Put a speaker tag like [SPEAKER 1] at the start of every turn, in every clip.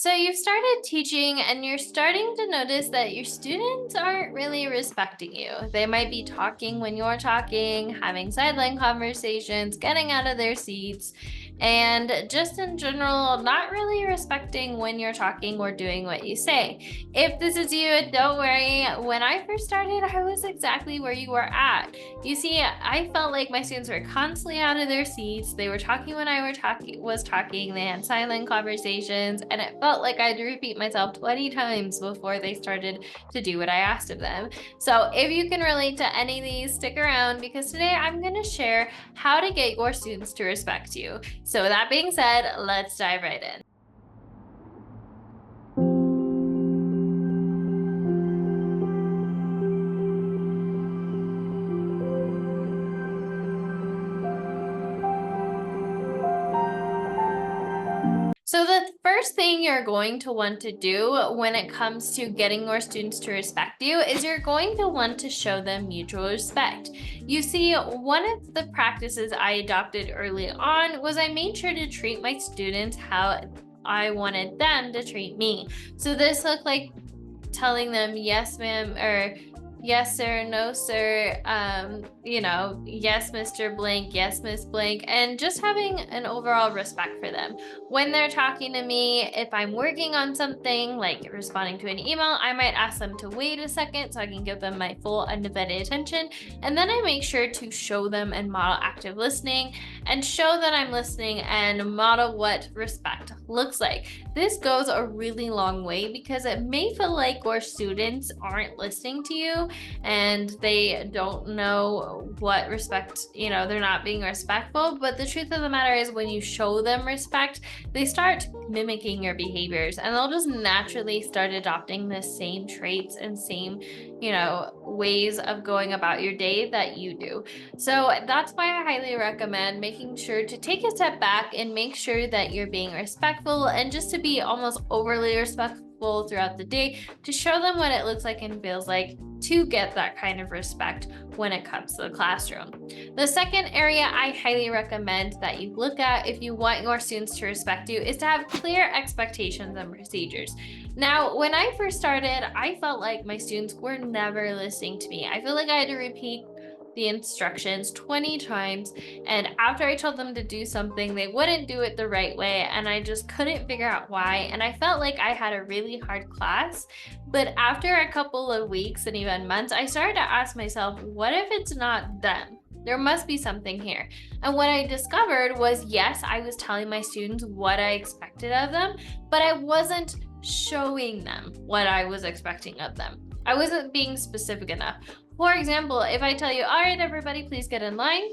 [SPEAKER 1] So you've started teaching and you're starting to notice that your students aren't really respecting you. They might be talking when you're talking, having sideline conversations, getting out of their seats, and just in general, not really respecting when you're talking or doing what you say. If this is you, don't worry. When I first started, I was exactly where you were at. You see, I felt like my students were constantly out of their seats. They were talking when was talking. They had silent conversations, and it felt like I had to repeat myself 20 times before they started to do what I asked of them. So, if you can relate to any of these, stick around because today I'm going to share how to get your students to respect you. So, with that being said, let's dive right in. So, the first thing you're going to want to do when it comes to getting your students to respect you is you're going to want to show them mutual respect. You see, one of the practices I adopted early on was I made sure to treat my students how I wanted them to treat me. So, this looked like telling them yes ma'am or yes sir, no sir, yes Mr. Blank, yes Miss Blank, and just having an overall respect for them when they're talking to me. If I'm working on something like responding to an email, I might ask them to wait a second so I can give them my full undivided attention, and then I make sure to show them and model active listening and show that I'm listening and model what respect looks like. This goes a really long way because it may feel like your students aren't listening to you and they don't know what respect, they're not being respectful. But the truth of the matter is, when you show them respect, they start mimicking your behaviors and they'll just naturally start adopting the same traits and same, ways of going about your day that you do. So that's why I highly recommend making sure to take a step back and make sure that you're being respectful and just to be almost overly respectful throughout the day to show them what it looks like and feels like to get that kind of respect when it comes to the classroom. The second area I highly recommend that you look at if you want your students to respect you is to have clear expectations and procedures. Now, when I first started, I felt like my students were never listening to me. I feel like I had to repeat the instructions 20 times, and after I told them to do something, they wouldn't do it the right way, and I just couldn't figure out why. And I felt like I had a really hard class. But after a couple of weeks and even months, I started to ask myself, what if it's not them? There must be something here. And what I discovered was, yes, I was telling my students what I expected of them, but I wasn't showing them what I was expecting of them. I wasn't being specific enough. For example, if I tell you, all right, everybody, please get in line.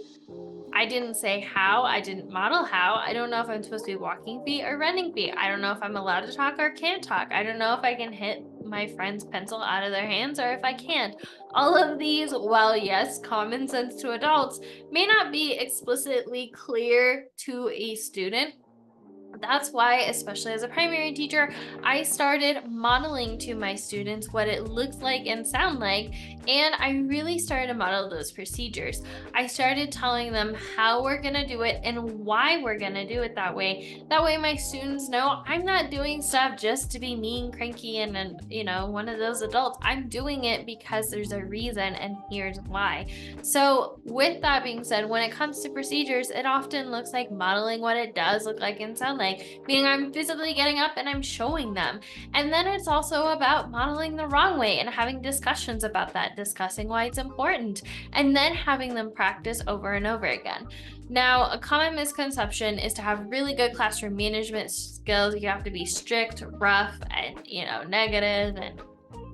[SPEAKER 1] I didn't say how, I didn't model how. I don't know if I'm supposed to be walking feet or running feet. I don't know if I'm allowed to talk or can't talk. I don't know if I can hit my friend's pencil out of their hands or if I can't. All of these, while yes, common sense to adults, may not be explicitly clear to a student. That's why, especially as a primary teacher, I started modeling to my students what it looks like and sound like, and I really started to model those procedures. I started telling them how we're going to do it and why we're going to do it that way. That way my students know I'm not doing stuff just to be mean, cranky, and one of those adults. I'm doing it because there's a reason, and here's why. So with that being said, when it comes to procedures, it often looks like modeling what it does look like and sound like, meaning I'm physically getting up and I'm showing them. And then it's also about modeling the wrong way and having discussions about that, discussing why it's important, and then having them practice over and over again. Now, a common misconception is to have really good classroom management skills. You have to be strict, rough, and negative and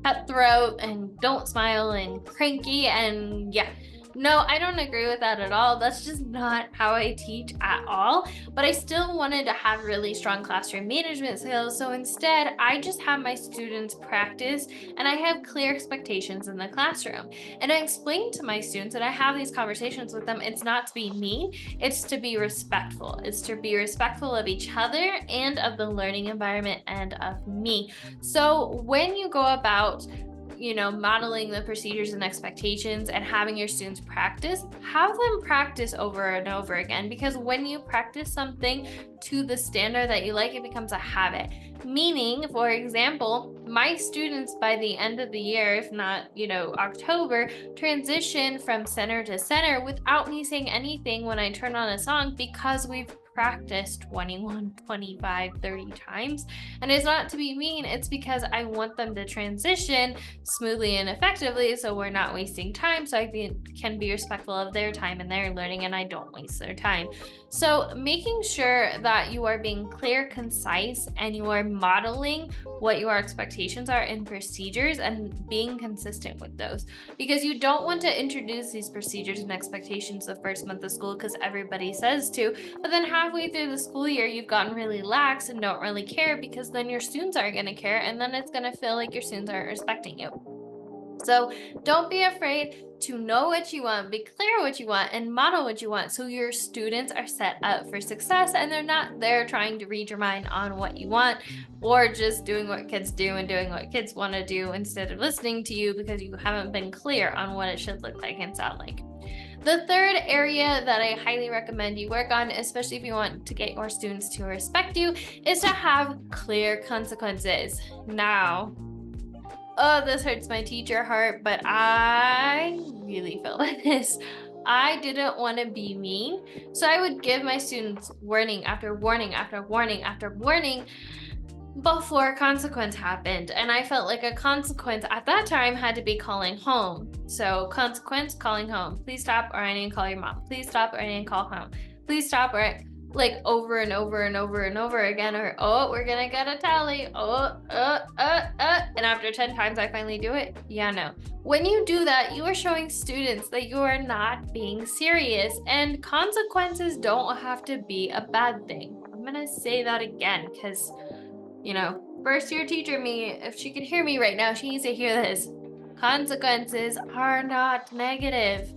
[SPEAKER 1] cutthroat and don't smile and cranky, and yeah. No, I don't agree with that at all. That's just not how I teach at all. But I still wanted to have really strong classroom management skills. So instead, I just have my students practice and I have clear expectations in the classroom. And I explain to my students, and I have these conversations with them, it's not to be mean, it's to be respectful. It's to be respectful of each other and of the learning environment and of me. So when you go about modeling the procedures and expectations and having your students practice, have them practice over and over again, because when you practice something to the standard that you like, it becomes a habit. Meaning, for example, my students by the end of the year, if not, October, transition from center to center without me saying anything when I turn on a song, because we've practiced 21, 25, 30 times. And it's not to be mean, it's because I want them to transition smoothly and effectively, so we're not wasting time, so I can be respectful of their time and their learning, and I don't waste their time. So making sure that you are being clear, concise, and you are modeling what your expectations are in procedures and being consistent with those, because you don't want to introduce these procedures and expectations the first month of school because everybody says to, but then halfway through the school year you've gotten really lax and don't really care, because then your students aren't going to care, and then it's going to feel like your students aren't respecting you. So don't be afraid to know what you want, be clear what you want, and model what you want, so your students are set up for success and they're not there trying to read your mind on what you want, or just doing what kids do and doing what kids want to do instead of listening to you because you haven't been clear on what it should look like and sound like. The third area that I highly recommend you work on, especially if you want to get your students to respect you, is to have clear consequences. Now, this hurts my teacher heart, but I really felt like this. I didn't want to be mean, so I would give my students warning after warning after warning after warning before a consequence happened. And I felt like a consequence at that time had to be calling home. So consequence, calling home. Please stop, or I need to call your mom. Please stop, or I need to call home. Please stop, or like over and over and over and over again, or we're gonna get a tally, and after 10 times I finally do it. No. When you do that, you are showing students that you are not being serious, and consequences don't have to be a bad thing. I'm gonna say that again, because first year teacher me, if she could hear me right now, she needs to hear this. Consequences are not negative.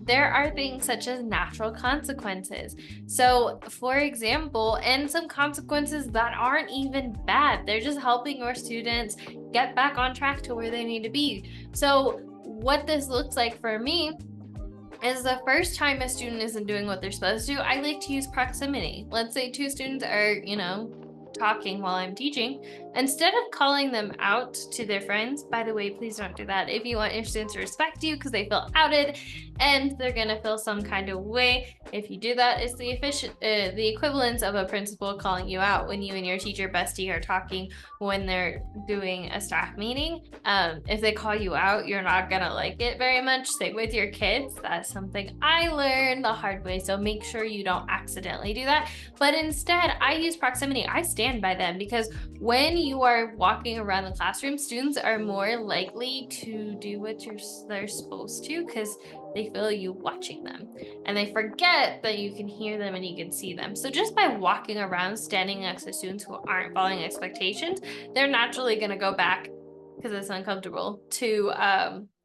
[SPEAKER 1] There are things such as natural consequences. So, for example, and some consequences that aren't even bad. They're just helping your students get back on track to where they need to be. So, what this looks like for me is the first time a student isn't doing what they're supposed to, I like to use proximity. Let's say two students are, talking while I'm teaching. Instead of calling them out to their friends, by the way, please don't do that if you want your students to respect you, because they feel outed and they're gonna feel some kind of way. If you do that, it's the equivalence of a principal calling you out when you and your teacher bestie are talking when they're doing a staff meeting. If they call you out, you're not gonna like it very much. Same with your kids. That's something I learned the hard way, so make sure you don't accidentally do that. But instead, I use proximity. I stand by them, because when you are walking around the classroom, students are more likely to do what they're supposed to, because they feel you watching them, and they forget that you can hear them and you can see them. So just by walking around, standing next to students who aren't following expectations, they're naturally going to go back, because it's uncomfortable, to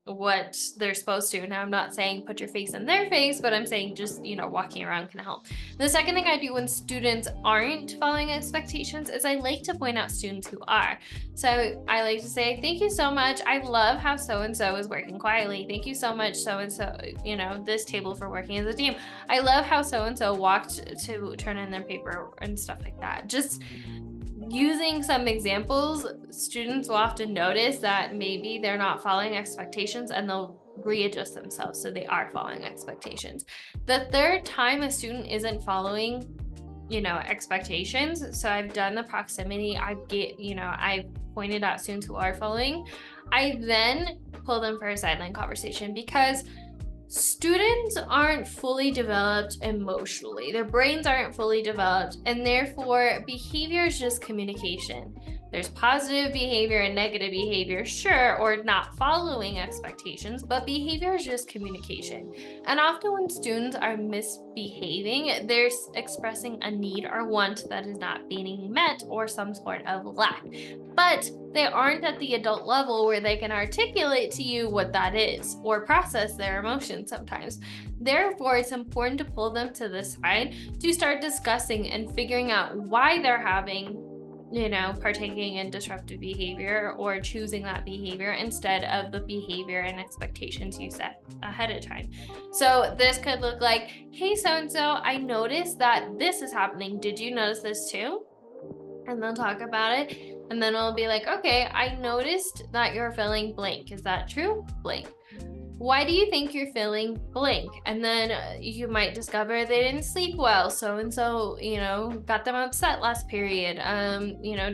[SPEAKER 1] what they're supposed to. Now, I'm not saying put your face in their face, but I'm saying just, walking around can help. The second thing I do when students aren't following expectations is I like to point out students who are. So I like to say, thank you so much. I love how so-and-so is working quietly. Thank you so much, so-and-so, this table for working as a team. I love how so-and-so walked to turn in their paper and stuff like that. Just using some examples, students will often notice that maybe they're not following expectations, and they'll readjust themselves so they are following expectations. The third time a student isn't following, expectations, so I've done the proximity, I've pointed out students who are following, I then pull them for a sideline conversation, because students aren't fully developed emotionally. Their brains aren't fully developed, and therefore behavior is just communication. There's positive behavior and negative behavior, sure, or not following expectations, but behavior is just communication. And often when students are misbehaving, they're expressing a need or want that is not being met, or some sort of lack. But they aren't at the adult level where they can articulate to you what that is, or process their emotions sometimes. Therefore, it's important to pull them to the side to start discussing and figuring out why they're having partaking in disruptive behavior or choosing that behavior instead of the behavior and expectations you set ahead of time. So this could look like, hey, so and so, I noticed that this is happening. Did you notice this too? And they'll talk about it. And then we'll be like, okay, I noticed that you're feeling blank. Is that true? Blank. Why do you think you're feeling blank? And then you might discover they didn't sleep well. So and so, got them upset last period.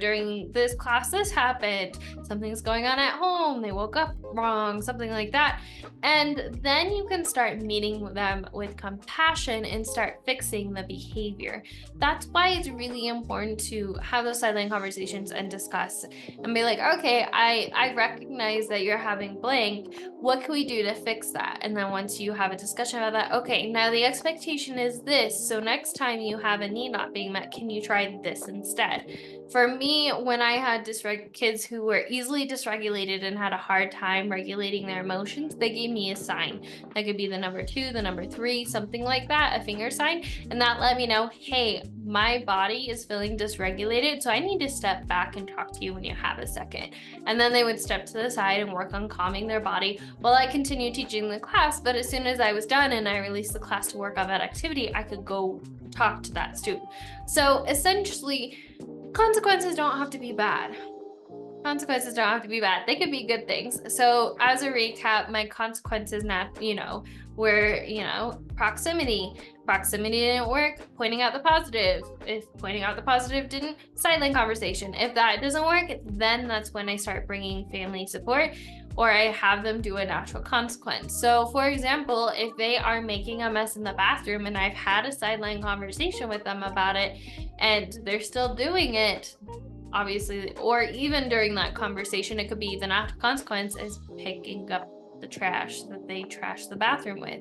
[SPEAKER 1] During this class, this happened. Something's going on at home. They woke up wrong, something like that. And then you can start meeting them with compassion and start fixing the behavior. That's why it's really important to have those sideline conversations and discuss and be like, okay, I recognize that you're having blank. What can we do to fix that? And then once you have a discussion about that, okay, now the expectation is this. So next time you have a need not being met, can you try this instead? For me, when I had kids who were easily dysregulated and had a hard time regulating their emotions, they gave me a sign. That could be the number 2, the number 3, something like that, a finger sign. And that let me know, hey, my body is feeling dysregulated, so I need to step back and talk to you when you have a second. And then they would step to the side and work on calming their body while I continued teaching the class. But as soon as I was done and I released the class to work on that activity, I could go talk to that student. So essentially, consequences don't have to be bad. Consequences don't have to be bad. They could be good things. So as a recap, my consequences were, proximity. Proximity didn't work, pointing out the positive. If pointing out the positive didn't, sideline conversation. If that doesn't work, then that's when I start bringing family support or I have them do a natural consequence. So for example, if they are making a mess in the bathroom and I've had a sideline conversation with them about it and they're still doing it, obviously, or even during that conversation, it could be the natural consequence is picking up the trash that they trash the bathroom with.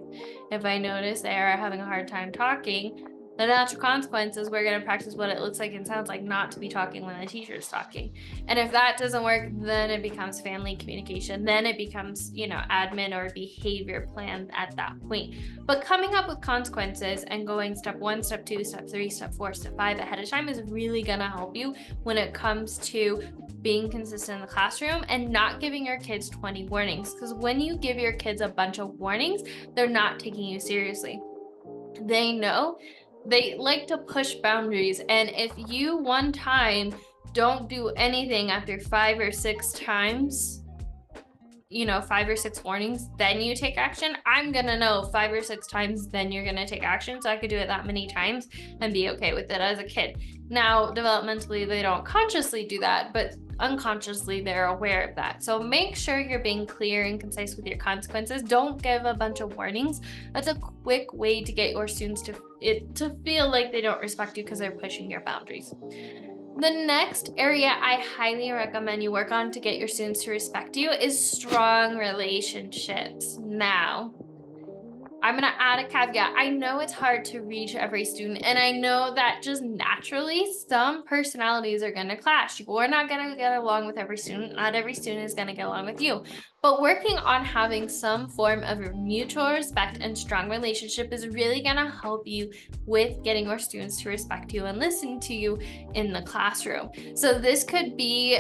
[SPEAKER 1] If I notice they are having a hard time talking, the natural consequence is we're going to practice what it looks like and sounds like not to be talking when the teacher is talking. And if that doesn't work, then it becomes family communication. Then it becomes, admin or behavior plan at that point. But coming up with consequences and going step 1, step 2, step 3, step 4, step 5 ahead of time is really going to help you when it comes to being consistent in the classroom and not giving your kids 20 warnings. Because when you give your kids a bunch of warnings, they're not taking you seriously. They know they like to push boundaries. And if you one time don't do anything after 5 or 6 times, 5 or 6 warnings, then you take action, I'm gonna know 5 or 6 times, then you're gonna take action. So I could do it that many times and be okay with it as a kid. Now, developmentally, they don't consciously do that, but unconsciously they're aware of that. So make sure you're being clear and concise with your consequences. Don't give a bunch of warnings. That's a quick way to get your students to feel like they don't respect you because they're pushing your boundaries. The next area I highly recommend you work on to get your students to respect you is strong relationships. Now, I'm going to add a caveat. I know it's hard to reach every student, and I know that just naturally some personalities are going to clash. You're not going to get along with every student. Not every student is going to get along with you. But working on having some form of mutual respect and strong relationship is really going to help you with getting your students to respect you and listen to you in the classroom. So this could be,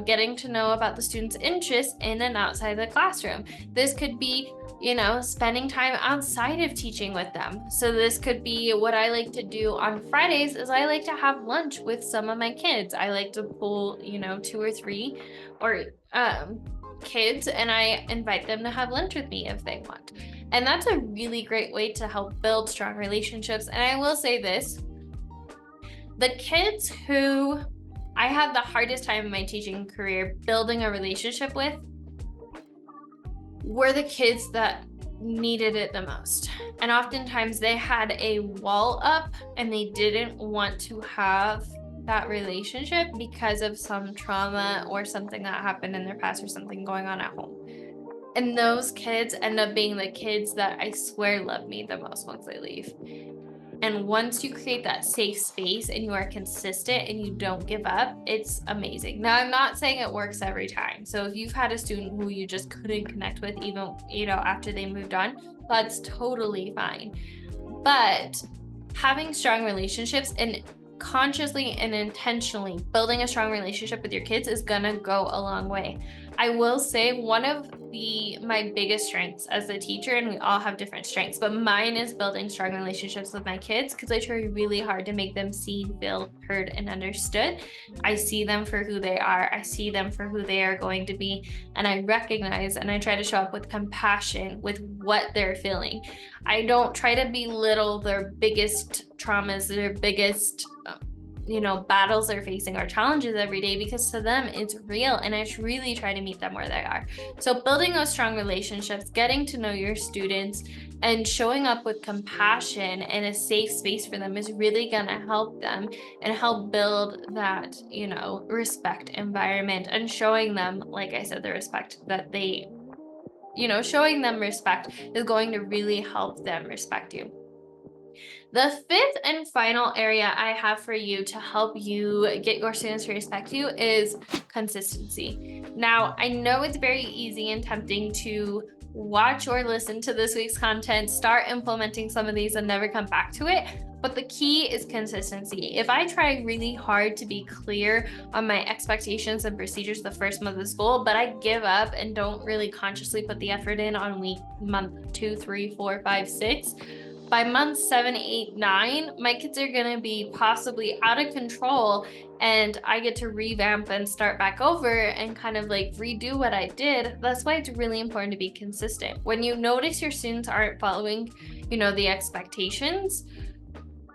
[SPEAKER 1] getting to know about the student's interests in and outside the classroom. This could be, spending time outside of teaching with them. So this could be what I like to do on Fridays is I like to have lunch with some of my kids. I like to pull, 2 or 3 or kids, and I invite them to have lunch with me if they want. And that's a really great way to help build strong relationships. And I will say this, the kids who I had the hardest time in my teaching career building a relationship with were the kids that needed it the most. And oftentimes they had a wall up and they didn't want to have that relationship because of some trauma or something that happened in their past or something going on at home. And those kids end up being the kids that I swear love me the most once they leave. And once you create that safe space and you are consistent and you don't give up, it's amazing. Now, I'm not saying it works every time. So if you've had a student who you just couldn't connect with, even, after they moved on, that's totally fine. But having strong relationships, and consciously and intentionally building a strong relationship with your kids is gonna go a long way. I will say one of my biggest strengths as a teacher, and we all have different strengths, but mine is building strong relationships with my kids because I try really hard to make them seen, feel, heard, and understood. I see them for who they are. I see them for who they are going to be, and I recognize and I try to show up with compassion with what they're feeling. I don't try to belittle their biggest traumas, their biggest battles they're facing or challenges every day, because to them it's real, and I really try to meet them where they are. So building those strong relationships, getting to know your students, and showing up with compassion and a safe space for them is really going to help them and help build that respect environment, and showing them, like I said, the respect that they showing them respect is going to really help them respect you. The fifth and final area I have for you to help you get your students to respect you is consistency. Now, I know it's very easy and tempting to watch or listen to this week's content, start implementing some of these, and never come back to it. But the key is consistency. If I try really hard to be clear on my expectations and procedures the first month of school, but I give up and don't really consciously put the effort in on month 2, 3, 4, 5, 6, by month 7, 8, 9, my kids are going to be possibly out of control, and I get to revamp and start back over and kind of like redo what I did. That's why it's really important to be consistent. When you notice your students aren't following, the expectations,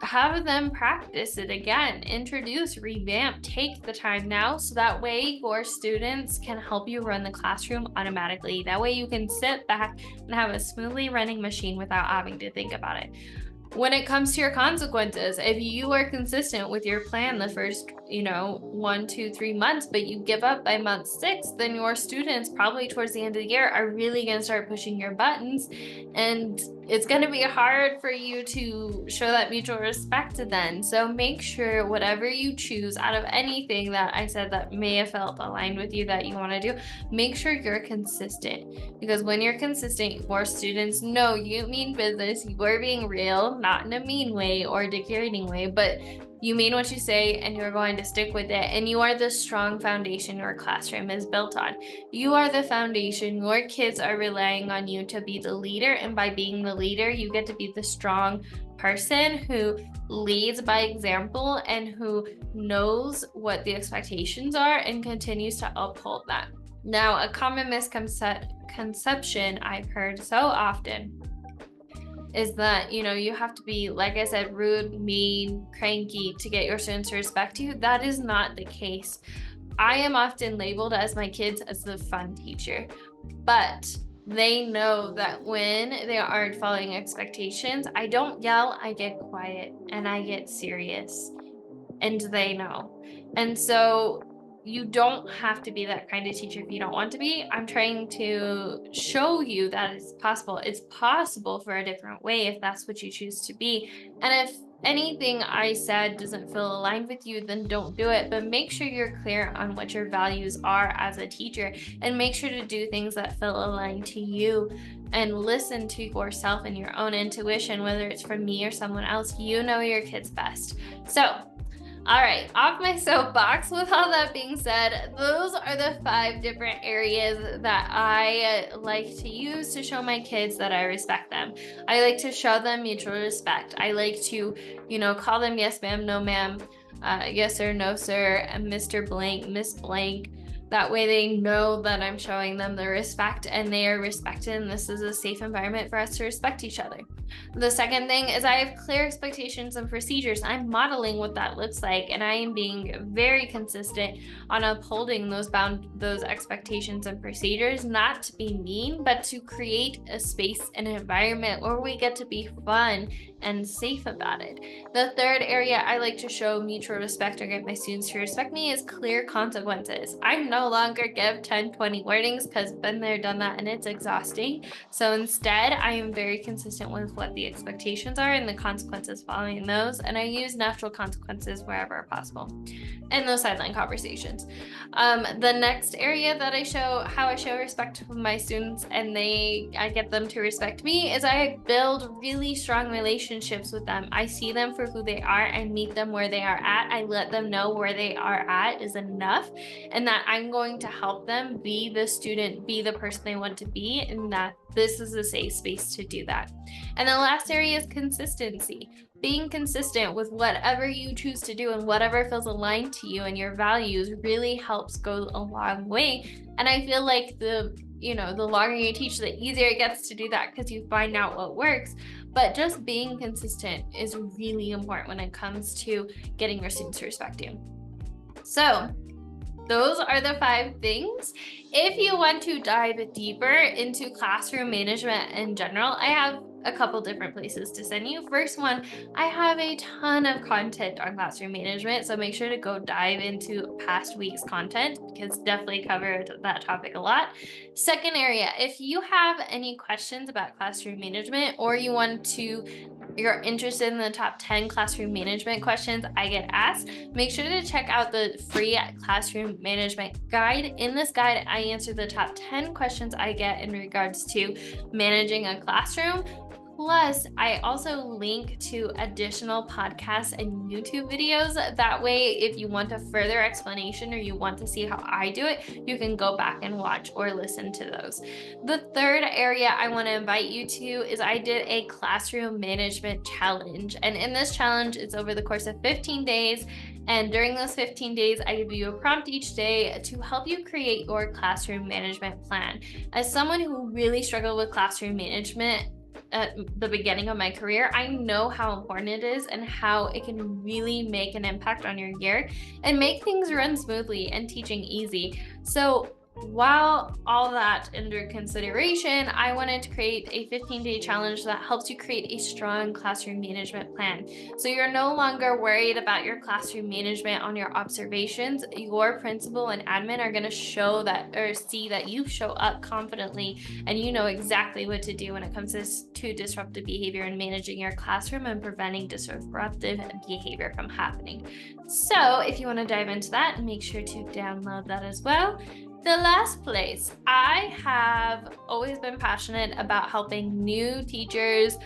[SPEAKER 1] have them practice it again, introduce, revamp, take the time now, so that way your students can help you run the classroom automatically. That way you can sit back and have a smoothly running machine without having to think about it. When it comes to your consequences, if you are consistent with your plan the first, 1, 2, 3 months, but you give up by month 6, then your students probably towards the end of the year are really going to start pushing your buttons, and it's going to be hard for you to show that mutual respect then. So make sure whatever you choose out of anything that I said that may have felt aligned with you that you want to do, make sure you're consistent, because when you're consistent, your students know you mean business, you are being real, not in a mean way or degrading way, but you mean what you say, and you're going to stick with it. And you are the strong foundation your classroom is built on. You are the foundation. Your kids are relying on you to be the leader. And by being the leader, you get to be the strong person who leads by example and who knows what the expectations are and continues to uphold that. Now, a common misconception I've heard so often is that, you have to be, like I said, rude, mean, cranky to get your students to respect you. That is not the case. I am often labeled as my kids as the fun teacher, but they know that when they aren't following expectations, I don't yell, I get quiet and I get serious, and they know. And so you don't have to be that kind of teacher if you don't want to be. I'm trying to show you that it's possible. It's possible for a different way if that's what you choose to be. And if anything I said doesn't feel aligned with you, then don't do it. But make sure you're clear on what your values are as a teacher, and make sure to do things that feel aligned to you, and listen to yourself and your own intuition, whether it's from me or someone else. You know your kids best. So, all right, off my soapbox. With all that being said, those are the 5 different areas that I like to use to show my kids that I respect them. I like to show them mutual respect. I like to, call them yes ma'am, no ma'am, yes sir, no sir, and Mr. Blank, Miss Blank. That way they know that I'm showing them the respect and they are respected, and this is a safe environment for us to respect each other. The second thing is I have clear expectations and procedures. I'm modeling what that looks like, and I am being very consistent on upholding those expectations and procedures, not to be mean, but to create a space and environment where we get to be fun and safe about it. The third area I like to show mutual respect or get my students to respect me is clear consequences. I no longer give 10, 20 warnings, because been there, done that, and it's exhausting. So instead, I am very consistent with what what the expectations are and the consequences following those. And I use natural consequences wherever possible in those sideline conversations. The next area that I show how I show respect to my students and I get them to respect me is I build really strong relationships with them. I see them for who they are and meet them where they are at. I let them know where they are at is enough and that I'm going to help them be the student, be the person they want to be, and that this is a safe space to do that. And the last area is consistency. Being consistent with whatever you choose to do and whatever feels aligned to you and your values really helps go a long way. And I feel like the longer you teach, the easier it gets to do that because you find out what works. But just being consistent is really important when it comes to getting your students to respect you. So those are the 5 things. If you want to dive deeper into classroom management in general, I have a couple different places to send you. First one, I have a ton of content on classroom management, so make sure to go dive into past week's content because definitely covered that topic a lot. Second area, if you have any questions about classroom management or you're interested in the top 10 classroom management questions I get asked, make sure to check out the free classroom management guide. In this guide, I answer the top 10 questions I get in regards to managing a classroom. Plus, I also link to additional podcasts and YouTube videos. That way, if you want a further explanation or you want to see how I do it, you can go back and watch or listen to those. The third area I want to invite you to is I did a classroom management challenge. And in this challenge, it's over the course of 15 days. And during those 15 days, I give you a prompt each day to help you create your classroom management plan. As someone who really struggled with classroom management at the beginning of my career, I know how important it is and how it can really make an impact on your year and make things run smoothly and teaching easy. So while all that under consideration, I wanted to create a 15-day challenge that helps you create a strong classroom management plan. So you're no longer worried about your classroom management on your observations. Your principal and admin are going to show that or see that you show up confidently and you know exactly what to do when it comes to disruptive behavior and managing your classroom and preventing disruptive behavior from happening. So if you want to dive into that, make sure to download that as well. The last place, I have always been passionate about helping new teachers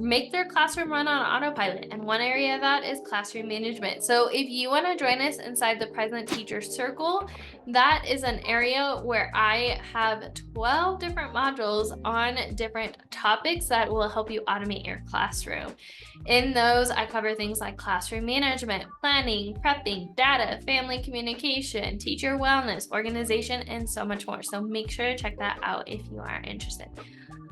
[SPEAKER 1] make their classroom run on autopilot. And one area of that is classroom management. So if you want to join us inside the Present Teacher Circle, that is an area where I have 12 different modules on different topics that will help you automate your classroom. In those, I cover things like classroom management, planning, prepping, data, family communication, teacher wellness, organization, and so much more. So make sure to check that out if you are interested.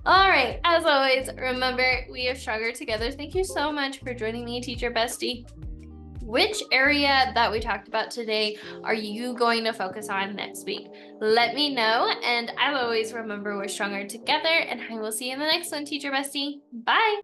[SPEAKER 1] All right, as always, remember, we are stronger together. Thank you so much for joining me, Teacher Bestie. Which area that we talked about today are you going to focus on next week? Let me know. And as always, remember, we're stronger together, and I will see you in the next one, Teacher Bestie. Bye.